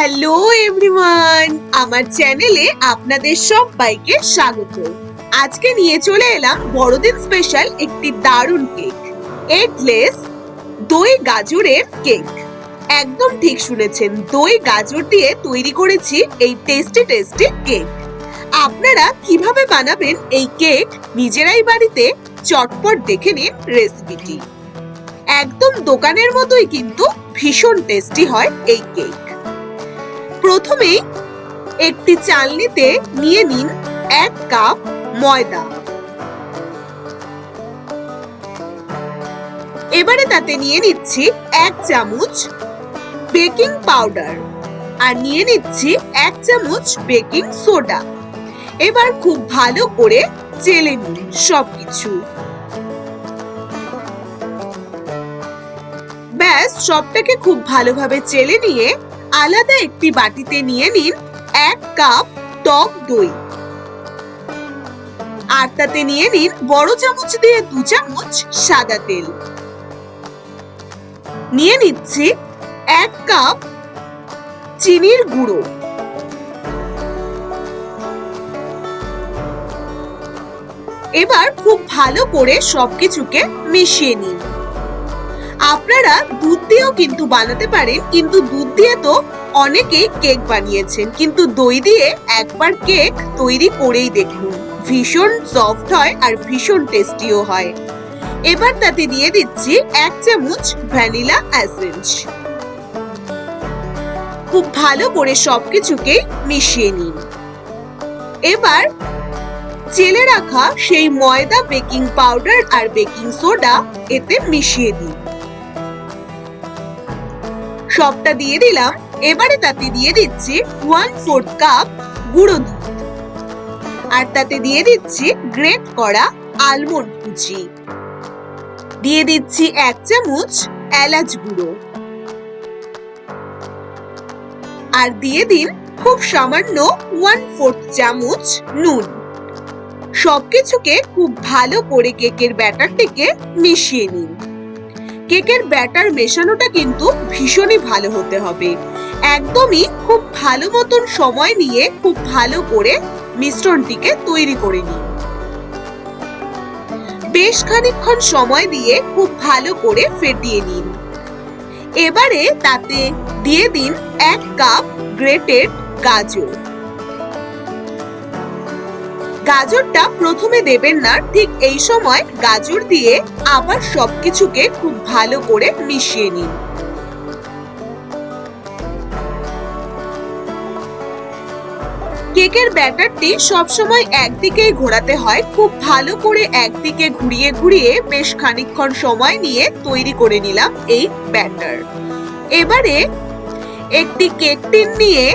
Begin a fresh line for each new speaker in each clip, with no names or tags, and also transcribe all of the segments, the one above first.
Hello everyone, আমার চ্যানেলে আপনাদের সবাইকে স্বাগত। আজকে নিয়ে চলে এলাম বড়দিন স্পেশাল একটি দারুণ কেক, এগলেস দই গাজরের কেক। একদম ঠিক শুনেছেন, দই গাজর দিয়ে তৈরি করেছি এই টেস্টি কেক। আপনারা কিভাবে বানাবেন এই কেক নিজেরাই বাড়িতে চটপট দেখে নিন রেসিপিটি। একদম দোকানের মতোই কিন্তু ভীষণ টেস্টি হয় এই কেক। প্রথমেই একটি চালনিতে নিয়ে নিন 1 কাপ ময়দা। এবারে তাতে নিয়ে নিচ্ছি 1 চামচ বেকিং পাউডার আর নিয়ে নিচ্ছি 1 চামচ বেকিং সোডা। এবার খুব ভালো করে চেলে নিন সবকিছু। ব্যাস, সবটাকে খুব ভালোভাবে চেলে নিয়ে আলাদা একটি বাটিতে নিয়ে নিন 1 কাপ টক দই আর তাতে নিয়ে নিন বড় চামচ দিয়ে 2 চামচ সাদা তেল। নিয়ে নিচ্ছি 1 কাপ চিনির গুঁড়ো। এবার খুব ভালো করে সবকিছুকে মিশিয়ে নিন। আপনারা দুধ দিয়েও কিন্তু বানাতে পারেন, কিন্তু দুধ দিয়ে তো অনেকেই কেক বানিয়েছেন, কিন্তু দই দিয়ে একবার কেক তৈরি করেই দেখুন, ভীষণ সফট হয় আর ভীষণ টেস্টিও হয়। এবার তাতে দিয়ে দিচ্ছি 1 চামচ ভ্যানিলা এসেন্স। খুব ভালো করে সবকিছুকে মিশিয়ে নিন। এবার চেলে রাখা সেই ময়দা, বেকিং পাউডার আর বেকিং সোডা এতে মিশিয়ে দিন। সবটা দিয়ে দিলাম। এবারে তাতে দিয়ে দিচ্ছি 1/4 কাপ গুঁড়ো দুধ আর তাতে দিয়ে দিচ্ছি গ্রেট করা আলমন্ড কুচি। দিয়ে দিচ্ছি 1 চামচ এলাচ গুঁড়ো আর দিয়ে দিন খুব সামান্য 1/4 চামচ নুন। সবকিছুকে খুব ভালো করে কেকের ব্যাটারটিকে মিশিয়ে নিন। কেকের ব্যাটার মেশানোটা কিন্তু ভীষণই ভালো হতে হবে। একদমই খুব ভালো মতন সময় নিয়ে খুব ভালো করে মিশ্রণটিকে তৈরি করে নিন। বেশ খানিকক্ষণ সময় দিয়ে খুব ভালো করে ফেটিয়ে নিন। এবারে তাতে দিয়ে দিন 1 কাপ গ্রেটেড গাজর। গাজরটা প্রথমে দেবেন না, ঠিক এই সময় গাজর দিয়ে আবার সবকিছুকে খুব ভালো করে মিশিয়ে নিন। কেকের ব্যাটারটি সবসময় একদিকেই ঘোরাতে হয়। খুব ভালো করে একদিকে ঘুরিয়ে ঘুরিয়ে বেশ খানিকক্ষণ সময় নিয়ে তৈরি করে নিলাম এই ব্যাটার। এবারে একটি কেক টিন নিয়ে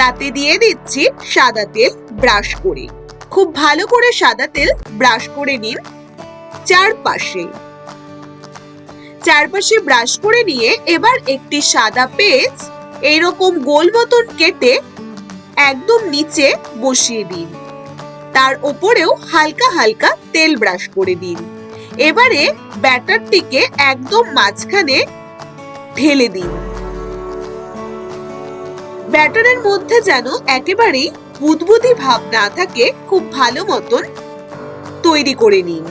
তাতে দিয়ে দিচ্ছি সাদা তেল ব্রাশ করে। খুব ভালো করে সাদা তেল ব্রাশ করে নিন চারপাশে ব্রাশ করে নিয়ে এবার একটি সাদা পেজ এইরকম গোল মতন কেটে একদম নিচে বসিয়ে দিন। তার উপরেও হালকা হালকা তেল ব্রাশ করে দিন। এবারে ব্যাটারটিকে একদম মাঝখানে ঢেলে দিন। ব্যাটারের মধ্যে যেন একেবারেই বুদবুদি ভাব না থাকে, খুব ভালো মতন তৈরি করে নিন।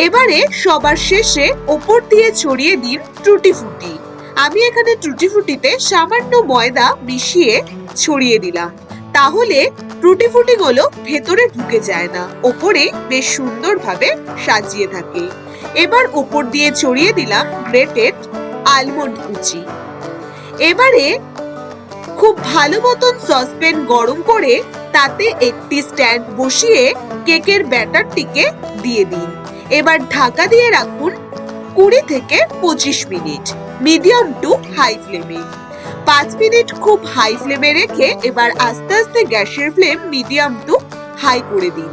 এবারে সবার শেষে ওপর দিয়ে ছড়িয়ে দিন টুটি ফুটি। আমি এখানে টুটি ফুটিতে সামান্য ময়দা মিশিয়ে ছড়িয়ে দিলাম, তাহলে টুটি ফুটি গুলো ভেতরে ঢুকে যায় না, ওপরে বেশ সুন্দরভাবে সাজিয়ে থাকে। এবার ওপর দিয়ে ছড়িয়ে দিলাম গ্রেটেড আলমন্ড কুচি। এবারে খুব ভালো মতন সসপ্যান গরম করে তাতে একটি স্ট্যান্ড বসিয়ে কেকের ব্যাটারটিকে দিয়ে দিন। এবার ঢাকা দিয়ে রাখুন 20 থেকে 25 মিনিট মিডিয়াম টু হাই ফ্লেমে। 5 মিনিট খুব হাই ফ্লেমে রেখে এবার আস্তে আস্তে গ্যাসের ফ্লেম মিডিয়াম টু হাই করে দিন।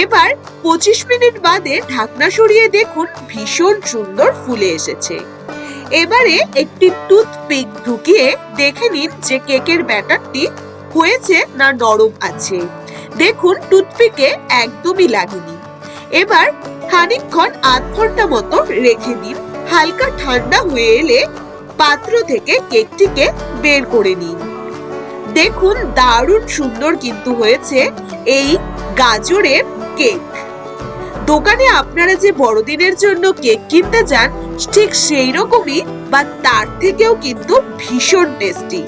এবার 25 মিনিট বাদে ঢাকনা সরিয়ে দেখুন ভীষণ সুন্দর ফুলে এসেছে। এবারে একটি টুথপিক ঢুকিয়ে দেখে নিন যে কেকের ব্যাটারটি হয়েছে না নরম আছে। দেখুন টুথপিকে একদমই লাগেনি। এবার খানিকক্ষণ আধ ঘন্টা মতো রেখে দিন। হালকা ঠান্ডা হয়ে এলে পাত্র থেকে কেকটিকে বের করে নিন। দেখুন দারুণ সুন্দর কিন্তু হয়েছে এই গাজরের কেক। দোকানে আপনারা যে বড়দিনের জন্য কেক কিনতে যান ঠিক সেই রকমই বা তার থেকেও কিন্তু ভীষণ টেস্টি।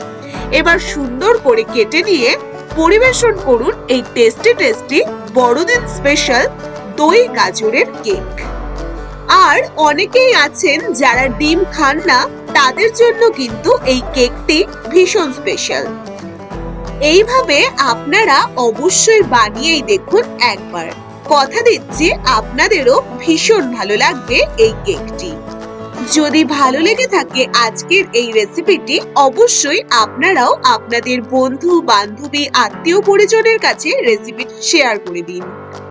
এবার সুন্দর করে কেটে নিয়ে পরিবেশন করুন এই টেস্টি টেস্টি বড়দিন স্পেশাল দই গাজরের কেক। আর অনেকেই আছেন যারা ডিম খান না, তাদের জন্য কিন্তু এই কেকটি ভীষণ স্পেশাল। এইভাবে আপনারা অবশ্যই বানিয়েই দেখুন একবার। কথা দিচ্ছি আপনাদেরও ভীষণ ভালো লাগবে এই কেকটি। যদি ভালো লেগে থাকে আজকের এই রেসিপিটি, অবশ্যই আপনারাও আপনাদের বন্ধু বান্ধবী আত্মীয় পরিজনের কাছে রেসিপিটি শেয়ার করে দিন।